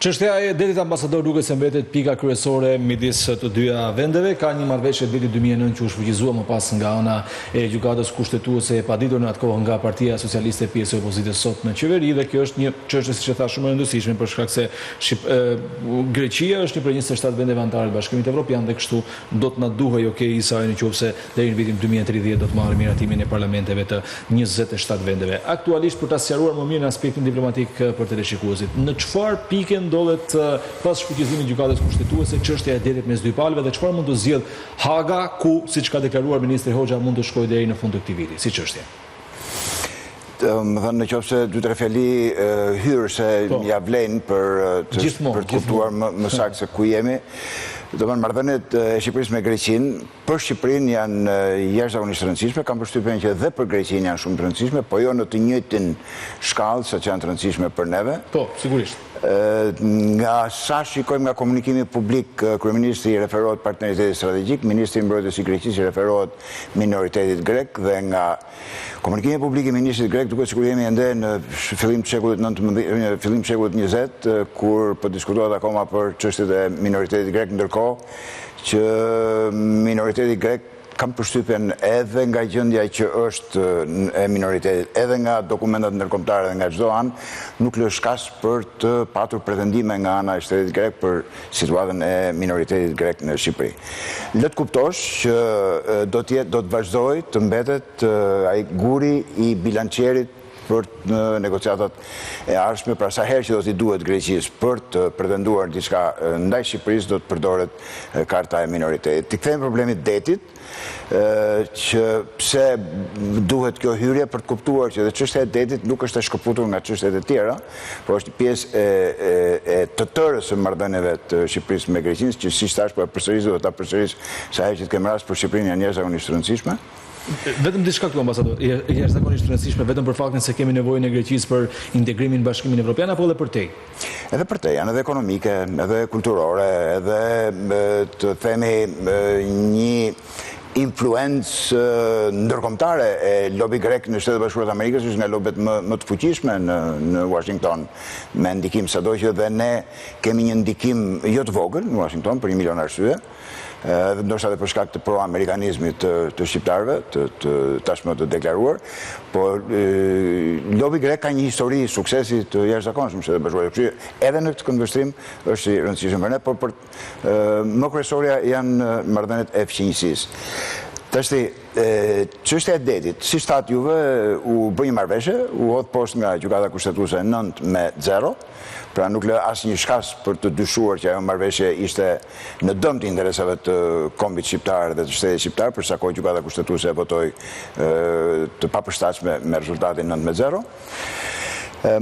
Çështja e detit ambasador duket se mbetet pika kryesore midis të dyja vendeve. Ka një marrëveshje deti 2009 që u shfrytëzua më pas nga ana e gjykatës kushtetuese e paditur në atë kohë nga Partia Socialiste, pjesë e opozitës sot në qeveri, dhe kjo është një çështje, siç e thash, shumë e rëndësishme për shkak se Greqia është një prej 27 vendeve anëtare të Bashkimit Evropian dhe kështu do të na duhej okay sa nëse deri në vitin 2030 do të marrim miratimin e parlamenteve të 27 vendeve. Aktualisht, për ta sqaruar më mirë në aspektin diplomatik për teleshikuesit, në çfarë pikë ndodhet pas shfrytëzimit të gjykatës kushtetuese çështja e detit mes dy palëve dhe çfarë mund të zgjidh Haga, ku, siç ka deklaruar ministri Hoxha, mund të shkojë deri në fund të këtij viti, si çështje? Më thënë, nëse 2-3 fjali hyrë se ja vlen për të kuptuar më saktë se ku jemi. Marrëdhëniet e Shqipërisë me Greqinë, për Shqipërinë janë jashtëzakonisht të rëndësishme, kam përshtypjen që dhe për Greqinë janë shumë të rëndësishme, po jo në të njëjtin shkallë sa që janë të rëndësishme për neve. Po, sigurisht. Nga sa shikojmë nga komunikimi publik, kryeministri referohet partneritetit strategjik, ministri i mbrojtjes i Greqisë referohet minoritetit grek, dhe nga komunikimi publik i ministrit grek duket sikur jemi ende në fillim të shekullit 19, fillim të shekullit 20, kur po diskutohet akoma për çështjet e minoritetit grek, ndërkohë që minoriteti grek, kam përshtypjen edhe nga gjendja që është e minoritetit, edhe nga dokumentat ndërkombëtare dhe nga çdo anë, nuk lë shkas për të patur pretendime nga ana e shtetit grek për situatën e minoritetit grek në Shqipëri. Le të kuptosh që do të vazhdoj të mbetet ai guri i bilançerit për në negociatat e ardhshme, pra sa herë që do t'i duhet Greqisë për të pretenduar diçka ndaj Shqipërisë, do të përdoret karta e minoritetit. Të kthejmë problemit detit, që pse duhet kjo hyrje, për të kuptuar që dhe çështja e detit nuk është e shkëputur nga çështjet e tjera, por është pjesë e të tërës së marrëdhënieve të Shqipërisë me Greqinë, që siç thash, po e përsëris dhe ta përsëris sa herë që të kem rast, për Shqipërinë janë jashtëzakonisht të rëndësishme. Vetëm diçka këtu, ambasador, jashtëzakonisht të rëndësishme vetëm për faktin se kemi nevojën e Greqisë për integrimin në Bashkimin Evropian, apo edhe për tej? Edhe për tej, janë edhe ekonomike, edhe kulturore, edhe të themi një influencë ndërkombëtare e lobi grek në Shtetet Bashkuara të Amerikës, është nga lobet më të fuqishme në Washington, me ndikim, sado që dhe ne kemi një ndikim jo të vogël në Washington për 1 milion arsye, dhe ndoshta edhe për shkak të pro-amerikanizmit të shqiptarëve, të tashmë të deklaruar, por lobi grek ka një histori suksesi të jashtëzakonshëm në Shtetet Bashkuara të Amerikës, edhe në këtë këndvështrim është i rëndësishëm për ne, por më kryesorja janë marrëdhëniet e fqinjësisë. Tashti, çështja e detit, siç thatë juve, u bë një marrëveshje, u hodh poshtë nga gjykata kushtetuese 9-0, pra nuk lë asnjë shkas për të dyshuar që ajo marrëveshje ishte në dëm të interesave të kombit shqiptar dhe të shtetit shqiptar, përsa kohë gjykata kushtetuese votoi të papërshtatshme me rezultatin 9-0.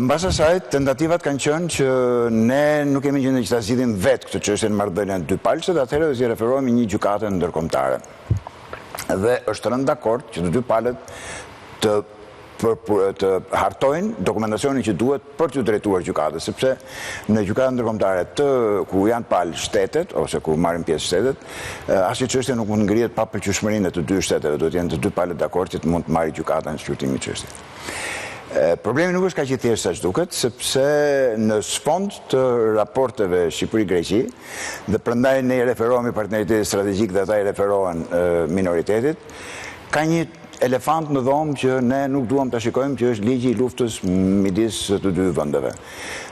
Mbas asaj, tentativat kanë qenë që ne nuk kemi gjendje që ta zgjidhim vetë këtë çështje në marrëdhënien dy palëse, dhe atëherë do t'i referohemi një gjykate ndërkombëtare. Dhe është rënë dakord që të dy palët të hartojnë dokumentacionin që duhet për t'u drejtuar gjykatës, sepse në gjykatën ndërkombëtare ku janë palë shtetet, ose ku marrin pjesë shtetet, asnjë çështje nuk mund ngrihet pa pëlqyeshmërinë e të dy shteteve, duhet jenë të dy palët dakord që të mund të marrë gjykata në shqyrtim i çështjes. Problemi nuk është kaq i thjeshtë sa duket, sepse në sfond të raporteve Shqipëri-Greqi, dhe prandaj ne i referohemi partneritetit strategjik dhe ata i referohen minoritetit, ka një elefant në dhomë që ne nuk duam ta shikojmë, që është ligji i luftës midis të dy vendeve.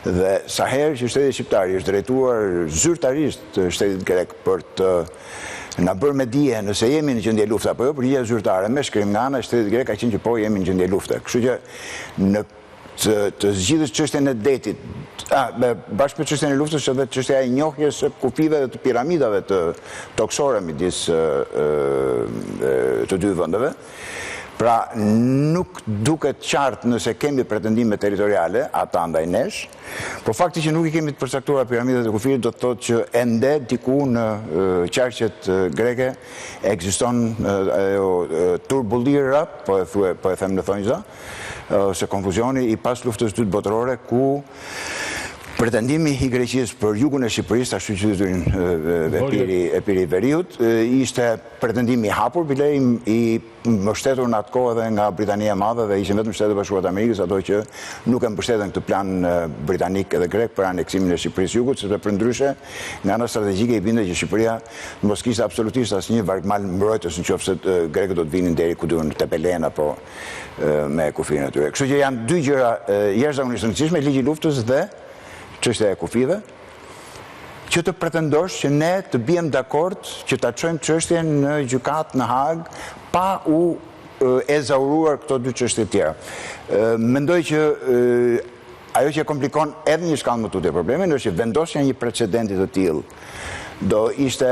Dhe sa herë që shteti shqiptar është drejtuar zyrtarisht shtetit grek për të na bërë me dije nëse jemi në gjendje lufte apo jo, përgjigjja zyrtare me shkrim nga ana e shtetit grek ka qenë që po jemi në gjendje lufte. Kështu që në të zgjidhës çështjen e detit, bashkë me çështjen e luftës, edhe çështja e njohjes së kufive dhe të piramidave të toksore midis të dy vendeve. Pra nuk duket qartë nëse kemi pretendime territoriale, ata ndaj nesh, por fakti që nuk i kemi të përcaktuara piramidat e kufirit do të thotë që ende diku në qarqet greke ekziston turbullira, po e them në thonjza, ose konfuzioni i pas luftës dytë botërore, ku Pretendimi i Greqisë për jugun e Shqipërisë, ashtu që e piri veriut, ishte pretendimi i hapur, bile i mbështetur në atë kohë edhe nga Britania e Madhe dhe ishin vetëm Shtetet e Bashkuara të Amerikës ato që nuk e mbështeten këtë plan britanik edhe grek për aneksimin e Shqipërisë jugut, sepse përndryshe nga ana strategjike i bindet që Shqipëria mos kishte absolutisht asnjë vargmal mbrojtës nëse grekët do të vinin deri ku duhen te Pelen apo me kufirin e tyre. Kështu që janë dy gjëra jashtëzakonisht të rëndësishme, ligji i luftës dhe çështja e kufive, që të pretendosh që ne të bijem dakord që ta çojmë çështjen në gjykatë në Hag pa u ezauruar këto dy çështje tjera. Mendoj që ajo që komplikon edhe një shkallë më tutje problemin është që vendosja një precedenti të tillë do ishte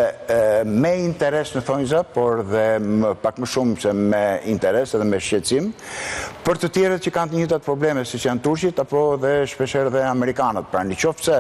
me interes në thonjza, por dhe pak më shumë se me interes edhe me shqetësim, për të tjerët që kanë të njëjtat probleme, si që janë turqit, apo dhe shpesher dhe amerikanët. Pra në qoftë se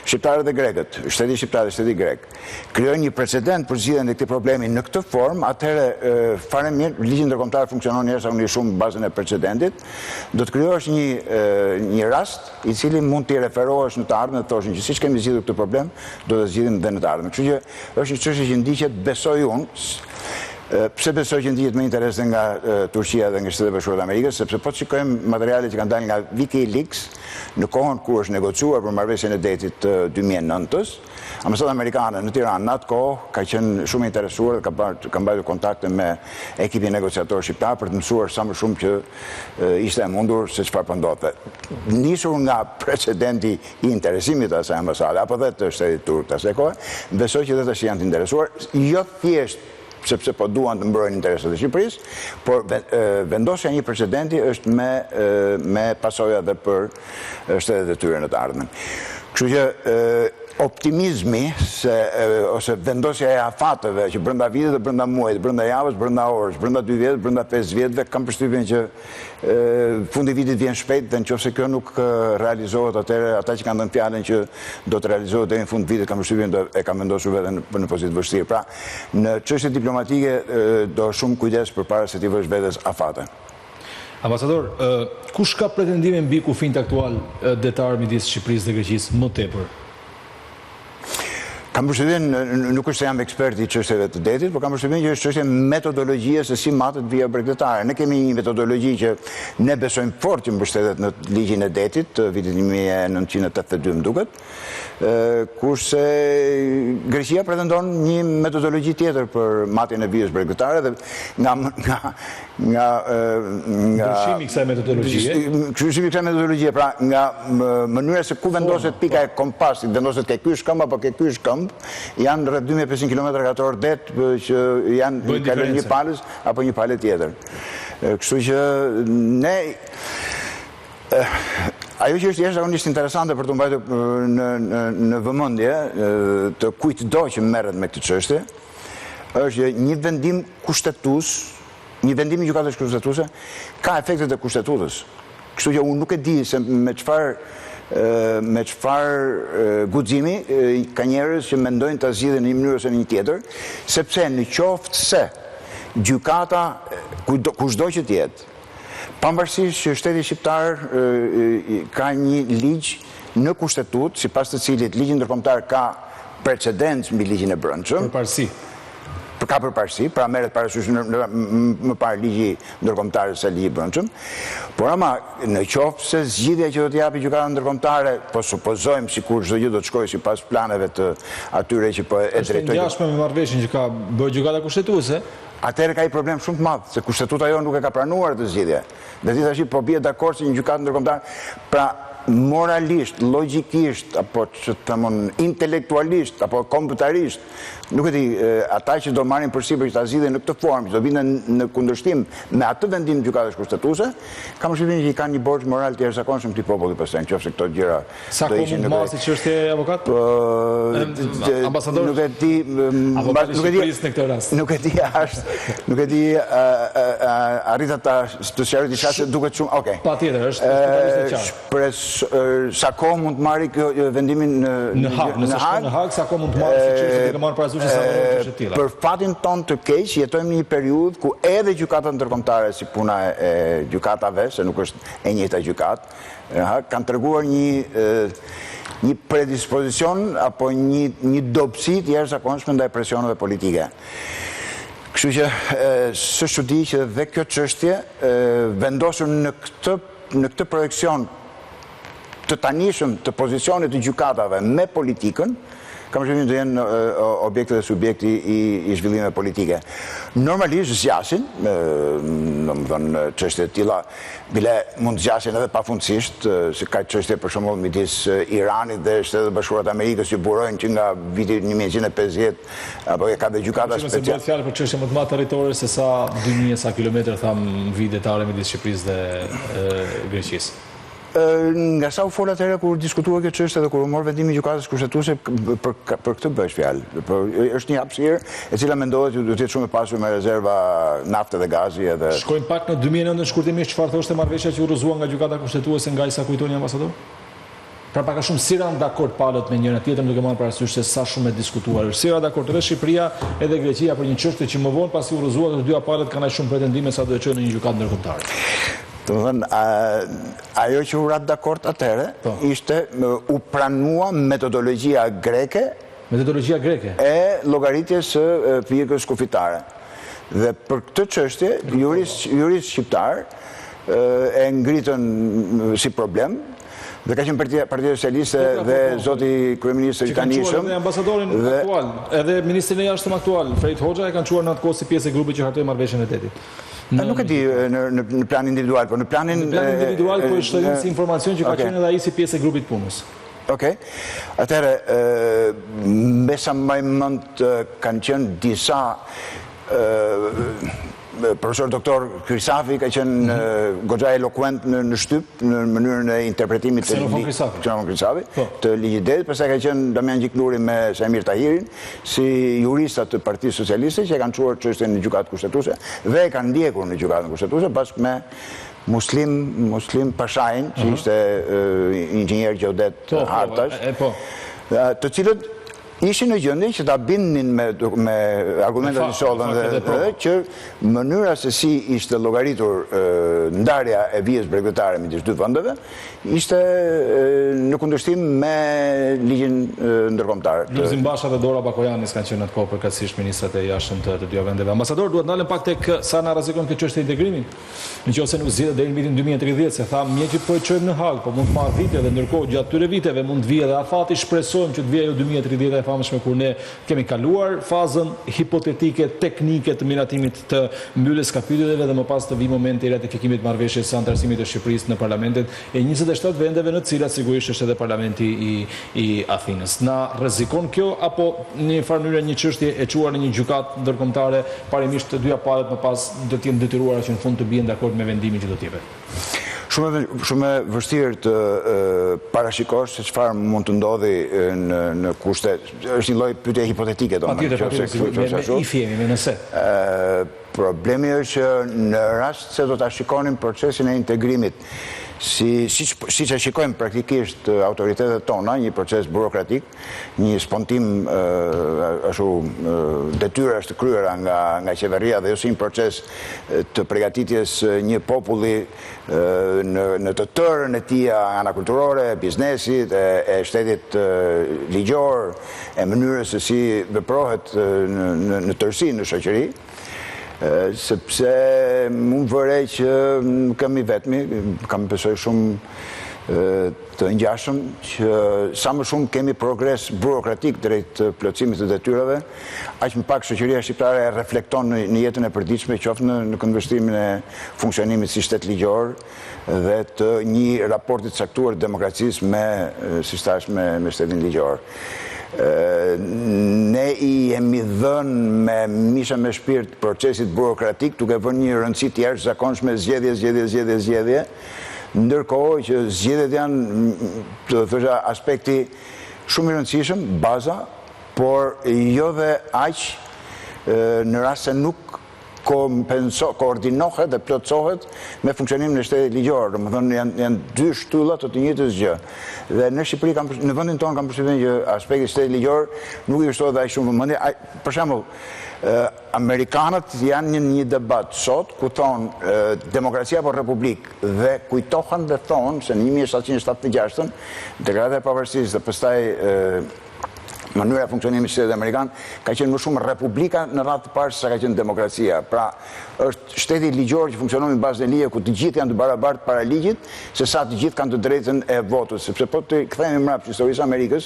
shqiptarët dhe grekët, shteti shqiptar dhe shteti grek, krijojnë një precedent për zgjidhjen e këtij problemi në këtë formë, atëherë fare mirë, ligji ndërkombëtar funksionon jashtëzakonisht shumë në bazën e precedentit, do të krijohesh një rast i cili mund t'i referohesh në të ardhmen dhe thoshin që siç kemi zgjidhur këtë problem, do të zgjidhim dhe në të ardhmen. Kështu që është një çështje që ndiqet, besoj unë, pse besoj që ndiqet me interes nga Turqia dhe nga Shtetet e Bashkuara të Amerikës, sepse po të shikojmë materialet që kanë dalë nga WikiLeaks në kohën kur është negociuar për marrëveshjen e detit të 2009-s, ambasadë amerikane në Tiranë në atë kohë ka qenë shumë interesuar dhe ka mbajtur kontakte me ekipin negociator shqiptar për të mësuar sa më shumë që ishte e mundur se çfarë po ndodhte. Nisur nga precedenti i interesimit të asaj ambasade apo dhe të shtetit turk të asaj kohe, besoj që dhe tash janë të interesuar, jo thjesht sepse po duan të mbrojnë interesat e Shqipërisë, por vendosja një precedenti është me pasoja dhe për shtetet e tyre në të ardhmen. Kështu që optimizmi ose vendosja e afateve që brenda vitit dhe brenda muajit, brenda javës, brenda orës, brenda 2 vjetëve, brenda 5 vjetëve, kam përshtypjen që fundi i vitit vjen shpejt dhe nëse kjo nuk realizohet, atëherë ata që kanë dhënë fjalën që do të realizohet deri në fund vitit, kam përshtypjen e kanë vendosur veten në pozitë vështirë. Pra, në çështje diplomatike do shumë kujdes përpara se ti vësh vetes afate. Ambasador, kush ka pretendime mbi kufijt aktual detar midis Shqipërisë dhe Greqisë më tepër? Kam përshtypjen, nuk është se jam ekspert i çështjeve të detit, por kam përshtypjen që është çështje metodologjie se si matet vija bregdetare. Ne kemi një metodologji që ne besojmë fort që mbështetet në ligjin e detit të vitit 1982 më duket, kurse Greqia pretendon një metodologji tjetër për matjen e vijës bregdetare dhe nga ndryshimi i kësaj metodologjie. Pra nga mënyra se ku vendoset pika e kompasit, vendoset ke ky shkëmb apo ke ky shkëmb, janë rreth 2500 km2 det që janë kalon një palës apo një palë tjetër. Kështu që ne ajo që është jashtëzakonisht interesante për të mbajtur në vëmendje të kujtdo që merret me këtë çështje është që një vendim kushtetues, një vendim i gjykatës kushtetuese ka efektet e kushtetutës. Kështu që unë nuk e di se me çfarë guximi ka njerëz që mendojnë ta zgjidhin në një mënyrë ose në një tjetër, sepse në qoftë se gjykata kushdo që të jetë, pavarësisht që shteti shqiptar ka një ligj në kushtetutë, sipas të cilit ligji ndërkombëtar ka precedencë mbi ligjin e brendshëm. Ka përparësi, pra merret parasysh më parë ligji ndërkombëtar se ligji i brendshëm. Por ama në qoftë se zgjidhja që do të japi gjykata ndërkombëtare, po supozojmë sikur çdo gjë do të shkojë sipas planeve të atyre që po e drejtojnë. Është ngjashme me marrëveshjen që ka bërë gjykata kushtetuese. Atëherë ka një problem shumë të madh, se kushtetuta jo nuk e ka pranuar këtë zgjidhje. Dhe ti tash po bie dakord se një gjykatë ndërkombëtare, pra moralisht, logjikisht, apo që të themon intelektualisht, apo kombëtarisht, nuk e di, ata që do marrin përsipër që ta zgjidhin në këtë formë, që do vinë në kundërshtim me atë vendim të gjykatës kushtetuese, kam përshtypjen që i kanë një borxh moral të jashtëzakonshëm këtij populli pastaj, nëse këto gjëra do ishin në masi çështje avokat? Ambasador. Nuk e di, nuk e di nuk e di arrita të sqaroj diçka që duket shumë, okay. Patjetër, është sa kohë mund të marrë kjo vendimin në Hag, nëse shkon në Hag, sa kohë mund të marrë si çështje që marrë parasysh sa të tilla. Për fatin ton të keq, jetojmë në një periudhë ku edhe gjykata ndërkombëtare si puna e gjykatave, se nuk është e njëjta gjykatë, kanë treguar një predispozicion apo një dobësi të jashtëzakonshme ndaj presioneve politike. Kështu që së çudi që dhe kjo çështje vendosur në këtë projekcion të tanishëm të pozicionit të gjykatave me politikën, kam shërbim të jenë objekte dhe subjekti i zhvillime politike. Normalisht zgjasin, domethënë çështje të tilla, bile mund të zgjasin edhe pafundësisht, se ka çështje për shembull midis Iranit dhe Shtetet e Bashkuara të Amerikës që burojnë që nga viti 1950 apo ka dhe gjykata speciale. Se bëhet fjalë për çështje më të madhe territore se sa 2000 sa kilometër tham videtare midis Shqipërisë dhe Greqisë. Nga sa u fol atëherë kur diskutua kjo çështje dhe kur u mor vendimi i gjykatës kushtetuese për këtë bësh fjalë. Është një hapësirë e cila mendohet që duhet të jetë shumë e pasur me rezerva nafte dhe gazi edhe. Shkojmë pak në 2009 shkurtimisht çfarë thoshte marrëveshja që u rrëzua nga gjykata kushtetuese nga sa kujtoni ambasador? Pra pak a shumë si ran dakord palët me njëra tjetrën duke marrë parasysh se sa shumë e diskutuar. Si ran dakord edhe Shqipëria edhe Greqia për një çështje që më vonë pasi u rrëzua të dyja palët kanë aq shumë pretendime sa do të çojnë në një gjykatë ndërkombëtare. Ajo që u rat dakord atëherë ishte u pranua metodologjia greke e llogaritjes së pjekës kufitare. Dhe për këtë çështje jurist shqiptar e ngritën si problem. Dhe ka qenë Partia Socialiste dhe zoti kryeminist i tanishëm dhe ambasadorin aktual, edhe ministrin e jashtëm aktual, Frejt Hoxha, e kanë çuar në atë kohë si pjesë e grupit që hartoi marrëveshjen e tetit. Nuk e di në plan individual, por në planin individual po është shtorim si informacion që ka qenë edhe ai si pjesë e grupit punës. Okej. Atëherë, me sa më mend kanë qenë disa profesor doktor Krysafi ka qenë goxha eloquent në shtyp në mënyrën e interpretimit të Krysafi të ligjit, pastaj ka qenë Damian Gjikluri me Samir Tahirin si juristat të Partisë Socialiste që kanë çuar çështjen në gjykatë kushtetuese dhe e kanë ndjekur në gjykatën kushtetuese bashkë me Muslim Pashajin, që ishte inxhinier gjeodet hartash, të cilët ishin në gjendje që ta bindnin me argumentat që solën dhe që mënyra se si ishte llogaritur ndarja e vijës bregdetare midis dy vendeve ishte në kundërshtim me ligjin ndërkombëtar. Lulzim Basha dhe Dora Bakojani kanë qenë atë kohë përkatësisht ministrat e jashtëm të dy vendeve. Ambasador, duhet ndalem pak tek sa na rrezikon këtë çështje integrimi. Nëse nuk zgjidhet deri në vitin 2030, se tha mjeqit po e çojmë në Hag, po mund të marr vite dhe ndërkohë gjatë këtyre viteve mund të vijë edhe afati, shpresojmë që të vijë ajo 2030 e famshme kur ne kemi kaluar fazën hipotetike teknike të miratimit të mbylljes kapitujve dhe më pas të vi momenti i ratifikimit të marrëveshjes së antarësimit të Shqipërisë në parlamentet e 27 vendeve në të cilat sigurisht është edhe parlamenti i Athinës. Na rrezikon kjo apo në një farë mënyrë një çështje e çuar në një gjykatë ndërkombëtare, parimisht të dyja palët më pas do të jenë detyruara që në fund të bien dakord me vendimin që do të jepet? Shumë e vështirë të parashikosh se çfarë mund të ndodhi në kushte. Është një lloj pyetje hipotetike domethënë. Me nëse. Problemi është që në rast se do ta shikonin procesin e integrimit siç e shikojmë praktikisht autoritetet tona, një proces burokratik, një spontim ashtu detyrash të kryera nga qeveria dhe jo si një proces të përgatitjes një populli në të tërën e tij ana kulturore, biznesit, e shtetit ligjor, e mënyrës se si veprohet në tërësi në shoqëri. Sepse mund vërej që kam i vetmi, kam besoj shumë të ngjashëm që sa më shumë kemi progres burokratik drejt plotësimit të detyrave, aq më pak shoqëria shqiptare reflekton në jetën e përditshme, qoftë në këndvështrimin e funksionimit si shtet ligjor dhe të një raporti të caktuar demokracisë me, siç thash, me shtetin ligjor. Ne i jemi dhënë me misha me shpirt procesit burokratik duke vënë një rëndësi të jashtëzakonshme zgjedhje, ndërkohë që zgjedhjet janë, të thosha, aspekti shumë i rëndësishëm, baza, por jo dhe aq në rast se nuk koordinohet dhe plotësohet me funksionimin e shtetit ligjor. Domethënë janë dy shtylla të njëjtës gjë. Dhe në Shqipëri në vendin tonë kam përshtypjen që aspekti i shtetit ligjor nuk i kushtohet aq shumë vëmendje. Për shembull, amerikanët janë në një debat sot ku thonë demokracia apo republikë dhe kujtohen dhe thonë se në 1776 deklarata e pavarësisë dhe pastaj mënyra funksionimit të shtetit amerikan ka qenë më shumë republika në radhë të parë se ka qenë demokracia. Pra, është shteti ligjor që funksionon në bazë të ligje ku të gjithë janë të barabartë para ligjit, se sa të gjithë kanë të drejtën e votës. Sepse po të kthehemi mbrapa në historisë Amerikës,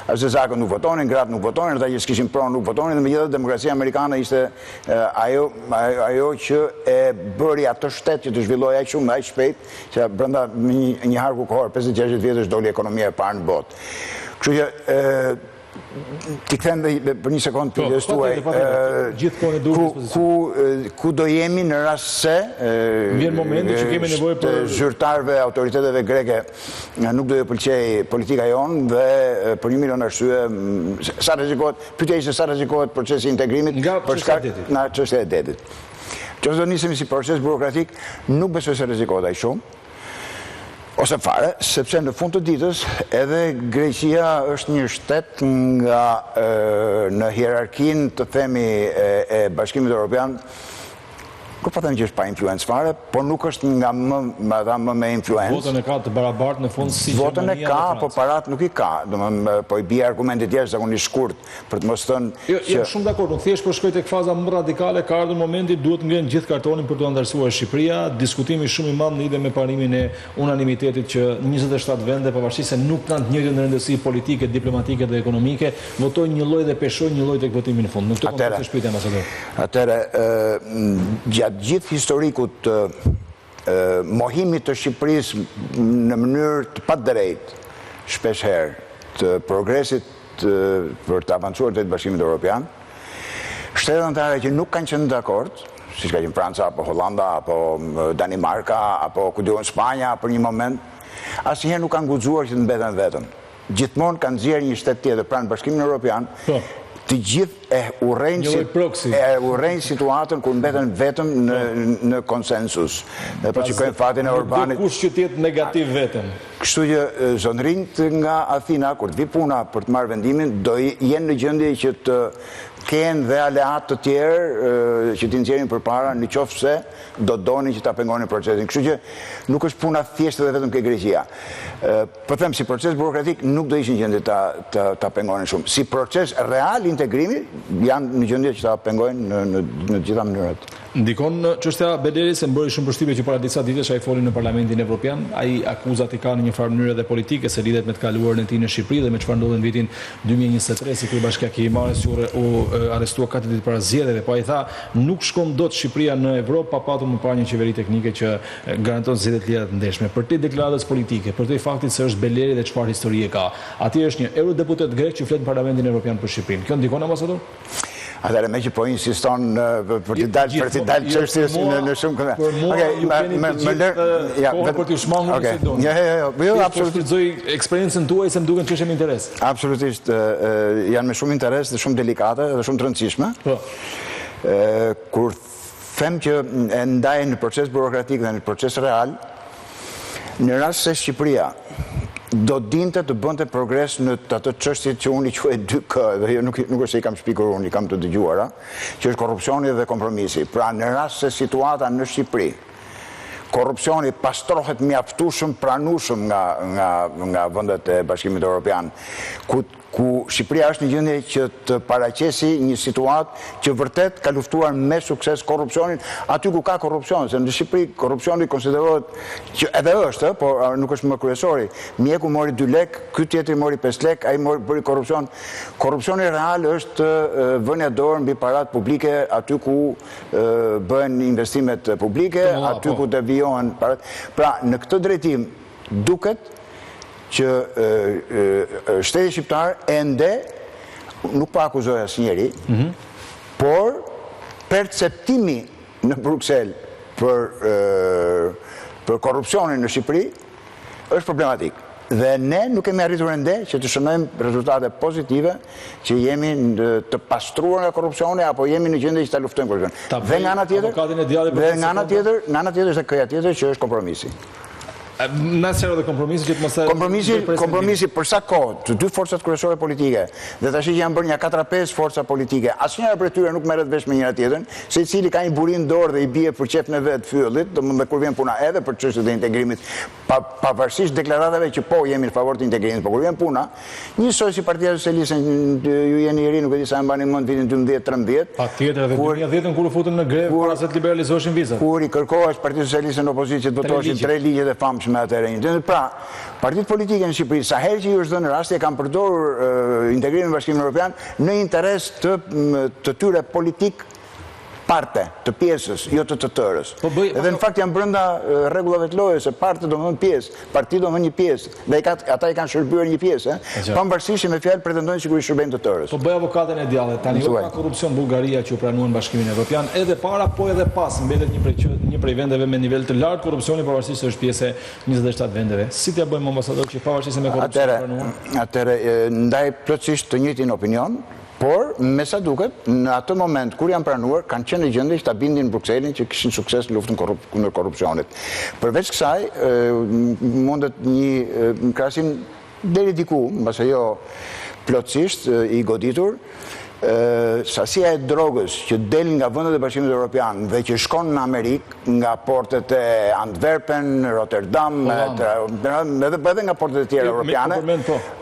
asë zakët nuk votonin, gratë nuk votonin, ata që s'kishin pronë nuk votonin, dhe megjithatë demokracia amerikane ishte ajo që e bëri atë shtet që të zhvillojë aq shumë aq shpejt, që brenda një harku kohor 50-60 vjetësh doli ekonomia e parë në botë. Kështu që ti kthem për një sekond pyetjes tuaj, ku do jemi në rast se vjen momenti që kemi nevojë për zyrtarëve, autoriteteve greke nuk do të pëlqej politika jonë dhe për 1 milion arsye sa rrezikohet, pyetja ishte sa rrezikohet procesi i integrimit për shkak të çështjes së detit. Nëse do nisemi si proces burokratik, nuk besoj se rrezikohet aq shumë. Ose fare, sepse në fund të ditës edhe Greqia është një shtet nga në hierarkinë të themi e Bashkimit Evropian, nuk po them që është pa influencë fare, por nuk është nga më me influencë. Votën e ka të barabartë në fund si Votën e ka, po parat nuk i ka. Domethënë, po i bie argumentet tjerë zakonisht shkurt për të mos thënë që jam shumë dakord, unë thjesht po shkoj tek faza më radikale, ka ardhur momenti duhet ngrenë gjithë kartonin për të andarësuar Shqipëria, diskutimi shumë i madh në lidhje me parimin e unanimitetit që 27 vende, pavarësisht se nuk kanë të njëjtën rëndësi politike, diplomatike dhe ekonomike, votojnë një lloj dhe peshojnë një lloj tek votimi në fund. Në këtë kontekst shpyetja ambasador. Atëherë, gjithë historikut mohimit të Shqipërisë në mënyrë të padrejtë, shpesh herë, të progresit për të avancuar drejt Bashkimit Evropian, shtetet anëtare që nuk kanë qenë dakord, siç ka qenë Franca apo Hollanda apo Danimarka apo ku diun Spanja për një moment, asnjëherë nuk kanë guxuar që të mbeten vetëm. Gjithmonë kanë nxjerrë një shtet tjetër pranë Bashkimit Evropian. Të gjithë e urrejnë situatën kur mbeten vetëm në konsensus. Dhe po shikojmë fatin e Orbanit. Kush që të jetë negativ vetëm. Kështu që zonrinjt nga Athina, kur të vi puna për të marrë vendimin, do jenë në gjendje që të kenë dhe aleat të tjerë që t'i nxjerrin përpara në qoftë se do donin që ta pengonin procesin. Kështu që nuk është puna thjeshtë dhe vetëm ke Greqia. Po them, si proces burokratik nuk do ishin gjendje ta pengonin shumë. Si proces real integrimi janë në gjendje që ta pengojnë në gjitha mënyrat. Ndikon çështja Beleri se mbori shumë përshtypje që para disa ditësh ai foli në Parlamentin Evropian, ai akuzat i ka në një farë mënyrë edhe politike se lidhet me të kaluarën e tij në Shqipëri dhe me çfarë ndodhi në vitin 2023 si kryebashkiak i Marrës që u arrestua 4 ditë para zgjedhjeve, po ai tha nuk shkon dot Shqipëria në Evropë pa patur më parë një qeveri teknike që garanton zgjedhje të lira të ndeshme. Për të deklaratës politike, për të faktit se është Beleri dhe çfarë histori ka. Aty është një eurodeputet grek që flet në Parlamentin Evropian për Shqipërinë. Kjo ndikon, ambasador? Atëherë me që po insiston për të dalë çështjes në shumë këndë. Për mua ju keni të gjithë për t'ju shmangur si doni. Jo, absolutisht. Shfrytëzoj eksperiencën tuaj se më duken çështje me interes. Absolutisht, janë me shumë interes dhe shumë delikate dhe shumë të rëndësishme. Kur them që e ndajnë në proces burokratik dhe në proces real, në rast se Shqipëria do dinte të bënte progres në ato çështjet që unë i quaj 2K, dhe nuk është se i kam shpikur unë, i kam të dëgjuara, që është korrupsioni dhe kompromisi. Pra në rast se situata në Shqipëri, korrupsioni pastrohet mjaftueshëm pranueshëm nga vendet e Bashkimit Evropian, ku Shqipëria është në gjendje që të paraqesi një situatë që vërtet ka luftuar me sukses korrupsionin aty ku ka korrupsion, se në Shqipëri korrupsioni konsiderohet që edhe është, por nuk është më kryesori. Mjeku mori 2 lek, ky tjetri mori 5 lek, ai bëri korrupsion. Korrupsioni real është vënia dorë mbi paratë publike aty ku bëhen investimet publike, aty ku devijohen paratë. Pra, në këtë drejtim duket që shteti shqiptar ende nuk pa akuzoj asnjëri, por perceptimi në Bruxelles për korrupsionin në Shqipëri është problematik. Dhe ne nuk kemi arritur ende që të shënojmë rezultate pozitive, që jemi të pastruar nga korrupsioni apo jemi në gjendje që ta luftojmë korrupsionin. Dhe nga ana tjetër është këja tjetër që është kompromisi. Nësero dhe kompromisi që të mëse... Kompromisi për sa kohë të dy forcat kryesore politike dhe tash që janë bërë një 4-5 forca politike, asnjëra prej tyre nuk merret vesh me njëra tjetrën, se i cili ka një burin dorë dhe i bie për qef në vetë fyllit, domethënë kur vjen puna edhe për çështjet e integrimit, pavarësisht deklaratave që po jemi në favor të integrimit, por kur vjen puna, njësoj si Partia Socialiste, ju jeni i ri, nuk e di sa e mbani mend vitin 12-13. Patjetër, edhe 2010 kur u futën në grevë para se të liberalizoheshin vizat. Kur i kërkohesh Partia Socialiste në opozicië që të votoheshin 3 ligjet e famshme atëherë. Pra, partitë politike në Shqipëri, sa herë që ju është dhënë rasti, e kanë përdorur integrimin në Bashkimin Evropian në interes të tyre politik parte, të pjesës, jo të tërës. Edhe në fakt janë brenda rregullave të lojës, se parte do më thënë pjesë, parti do më një pjesë, dhe ata i kanë shërbyer një pjesë, pavarësisht që me fjalë pretendojnë sikur i shërbejnë të tërës. Po bëj avokatën e djallit, tani ka korrupsion Bullgaria që u pranuan Bashkimin Evropian, edhe para po edhe pas mbetet një prej vendeve me nivel të lartë korrupsioni, pavarësisht se është pjesë e 27 vendeve. Si t'ia bëjmë ambasador që pavarësisht se me korrupsion pranuan? Atëherë ndaj plotësisht të njëjtin opinion. Por, me sa duket, në atë moment kur janë pranuar, kanë qenë në gjendje që ta bindin Brukselin që kishin sukses në luftën kundër korrupsionit. Përveç kësaj, mundet një krahasim deri diku, mbase jo plotësisht i goditur, sasia e drogës që del nga vendet e Bashkimit Evropian dhe që shkon në Amerikë, nga portet e Antwerpen, Rotterdam, edhe nga portet e tjera evropiane,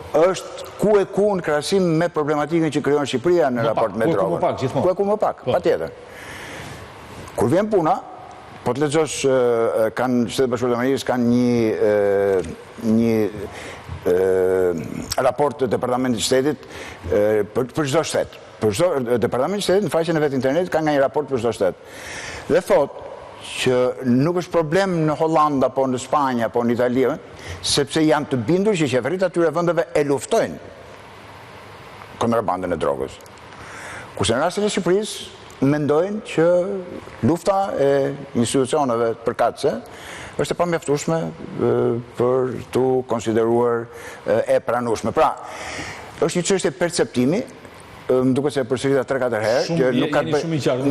është ku e ku në krahasim me problematikën që krijon Shqipëria në raport me drogën. Ku e ku më pak, patjetër. Kur vjen puna, po të lexosh Shtetet Bashkuara të Amerikës kanë një raport të Departamentit të Shtetit për çdo shtet. Departamenti i Shtetit në faqen e vet internetit ka nga një raport për çdo shtet. Dhe thotë që nuk është problem në Holland apo në Spanjë apo në Itali, sepse janë të bindur që qeveritë atyre vendeve e luftojnë kontrabandën e drogës. Kurse në rastin e Shqipërisë mendojnë që lufta e institucioneve përkatëse është e pamjaftueshme për të konsideruar e pranueshme. Pra, është një çështje perceptimi, më duket se përsërita 3-4 herë, që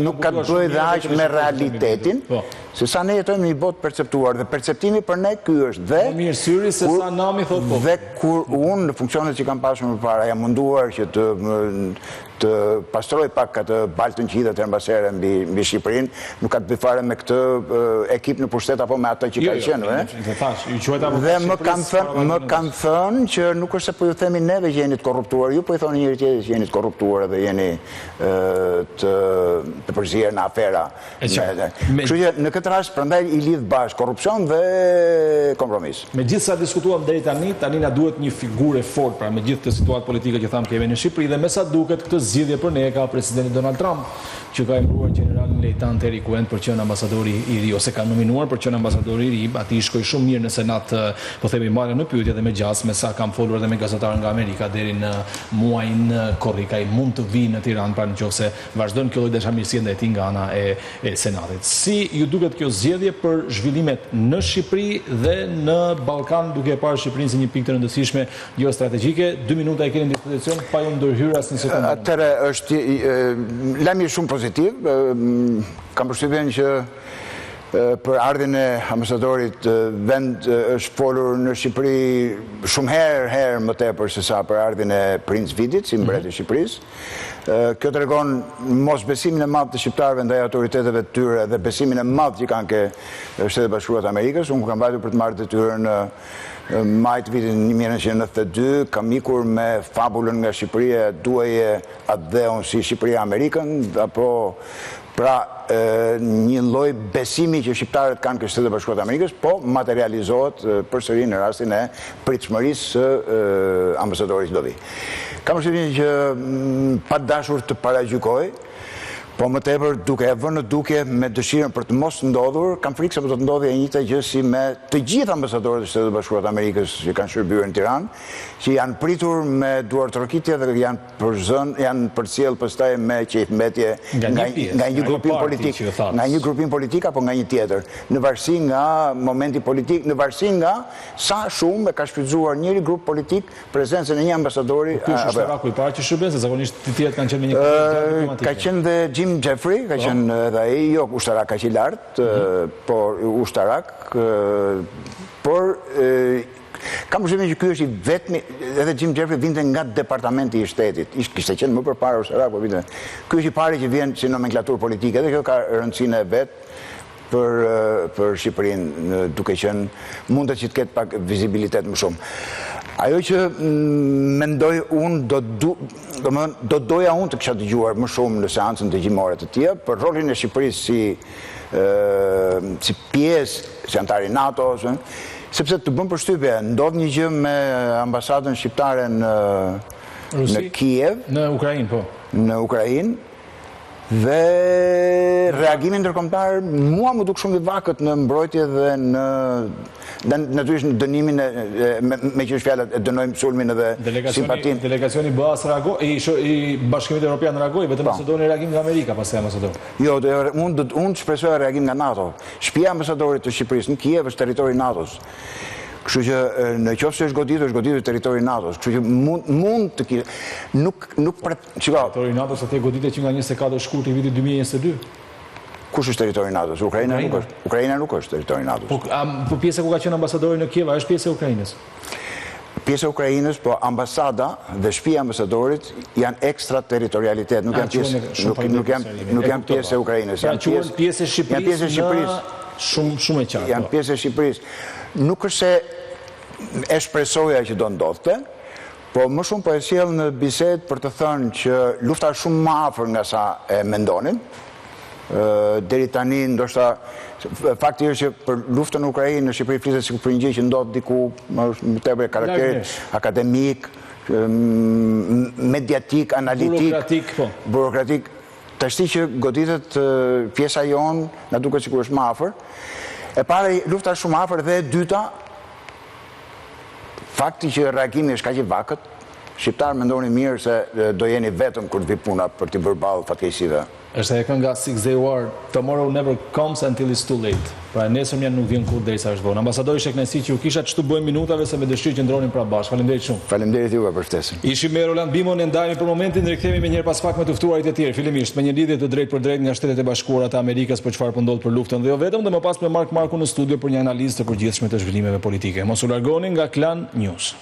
nuk ka të bëjë dhe aq me realitetin, se sa ne jetojmë në një botë perceptuar, dhe perceptimi për ne ky është. Dhe kur unë në funksionet që kam pasur më para, jam munduar që të pastroj pak këtë baltën që hidhet hermbasere mbi Shqipërinë, nuk ka të bëjë fare me këtë ekip në pushtet apo me atë që ka qenë. Dhe më kanë thënë që nuk është se po ju themi neve që jeni të korruptuar, ju po i thoni njëri tjetrit që jeni të korruptuar dhe jeni të përzier në afera. Kështu që në këtë rast prandaj i lidh bashkë korrupsion dhe kompromis. Megjithëse diskutuam deri tani na duhet një figurë fort, pra me gjithë të situatë politike që thamë kemi në Shqipëri, dhe me sa duket këtë zgjidhje për ne ka presidenti Donald Trump, që ka emëruar generalin lejtant Eric Wend për qenë ambasadori i ri, ose ka nominuar për qenë ambasadori i ri. Ati shkoi shumë mirë në Senat, po themi marrë në pyetje dhe me gjas, me sa kam folur edhe me gazetarë nga Amerika deri në muajin korrik, ai mund të vijë në Tiranë, pra nëse vazhdon kjo lloj dashamirësie ndaj tij nga ana e Senatit. Si ju duket kjo zgjedhje për zhvillimet në Shqipëri dhe në Ballkan, duke e parë Shqipërinë si një pikë të rëndësishme geostrategjike? 2 minuta e keni në dispozicion, pa ju ndërhyrë asnjë sekondë. Atëherë është lajmi shumë pozitiv. Kam përshtypjen që për ardhin e ambasadorit Wend është folur në Shqipëri shumë herë më tepër se sa për ardhin e Princ Vidit, si mbret i Shqipërisë. Kjo tregon mos besimin e madh të shqiptarëve ndaj autoriteteve të tyre dhe besimin e madh që kanë ke Shtetet Bashkuara të Amerikës. Unë kam vajtur për të marrë detyrën në maj të vitin 1992, kam ikur me fabulën nga Shqipëria, duaje atë dhe unë si Shqipëria Amerikën, apo pra një lloj besimi që shqiptarët kanë ke Shtetet Bashkuara të Amerikës, po materializohet përsëri në rastin e pritshmërisë së ambasadorit që do vi. Kam përshtypjen që pa dashur të paragjykoj, Po më tepër duke e vënë në dukje me dëshirën për të mos ndodhur, kam frikë se do të ndodhi e njëjta gjë si me të gjithë ambasadorët e Shtetit Bashkuar të Amerikës që kanë shërbyer në Tiranë, që janë pritur me duar trokitje dhe janë përcjell pastaj me qejfmbetje nga një grupim politik apo nga një tjetër, në varësi nga momenti politik, në varësi nga sa shumë e ka shfrytzuar njëri grup politik prezencën e një ambasadori. Ky është ushtaraku i parë që shërben, se zakonisht të tjerët kanë qenë me një karrierë diplomatike. Ka qenë dhe Jim Jeffrey, ka qenë edhe ai, jo ushtarak kaq i lartë, por ushtarak, por kam përshtypjen që ky është i vetmi, edhe Jim Jeffrey vinte nga departamenti i shtetit, kishte qenë më përpara ushtarak, po vinte. Ky është i pari që vjen si nomenklaturë politike, dhe kjo ka rëndësinë e vet për Shqipërinë, duke qenë mundet që të ketë pak vizibilitet më shumë. Ajo që mendoj unë, do doja unë të kisha dëgjuar më shumë në seancën dëgjimore të tij, për rolin e Shqipërisë si pjesë, si antar i NATO, sepse të bëm përshtypje, ndodh një gjë me ambasadën shqiptare në Kiev, në Ukrainë, po. Në Ukrainë, dhe reagimin ndërkombëtar mua më duk shumë i vakët në mbrojtje dhe natyrisht në dënimin me që është fjalët e dënojmë sulmin edhe simpatin. Delegacioni BA-s reagoi, i Bashkimit Evropian reagoi, vetëm se doni reagim nga Amerika pastaj ambasador. Jo, unë shpresoja reagim nga NATO. Shtëpia e ambasadorit të Shqipërisë në Kiev është territori i NATO-s. Kështu që në qoftë se është goditur territori i NATO-s. Kështu që mund të kishte nuk territori i NATO-s atë goditet që nga 24 shkurt i vitit 2022. Kush është territori i NATO-s? Ukraina nuk është. Ukraina nuk është territori i NATO-s. Po pjesa ku ka qenë ambasadori në Kiev, është pjesë e Ukrainës. Pjesë e Ukrainës, po ambasada dhe shtëpia e ambasadorit janë ekstraterritorialitet, nuk janë pjesë e Ukrainës. Janë pjesë e Shqipërisë. Shumë e qartë. Janë pjesë e Shqipërisë. Nuk është se e shpresoja që do ndodhte, po më shumë po e sjell në bisedë për të thënë që lufta është shumë më afër nga sa e mendonin. Deri tani ndoshta fakti është që për luftën në Ukrainë në Shqipëri flitet sikur për një gjë që ndodh diku më tepër karakter akademik, mediatik, analitik, burokratik. Tashti që goditet pjesa jonë, na duket sikur është më afër. E para, lufta është shumë afër, dhe e dyta, fakti që reagimi është kaq i vakët, shqiptarë mendoni mirë se do jeni vetëm kur të vi puna për t'i bërë ballë fatkeqësive. Është e kënga 6 Day War, tomorrow never comes until it's too late. Pra nesërmja nuk vjen kur derisa është vonë. Ambasadori ishte kënaqësi që ju kisha çtu bëjmë minutave se me dëshirë që ndronin pra bashkë. Faleminderit shumë. Faleminderit juve për ftesën. Ishim me Roland Bimon, e ndajemi për momentin, rikthehemi më njëherë pas pak me të ftuarit e tjerë. Fillimisht me një lidhje të drejtë për drejtë nga Shtetet e Bashkuara të Amerikës për çfarë po ndodh për luftën dhe jo vetëm, dhe më pas me Marku në studio për një analizë të përgjithshme të zhvillimeve politike. Mos u largoni nga Klan News.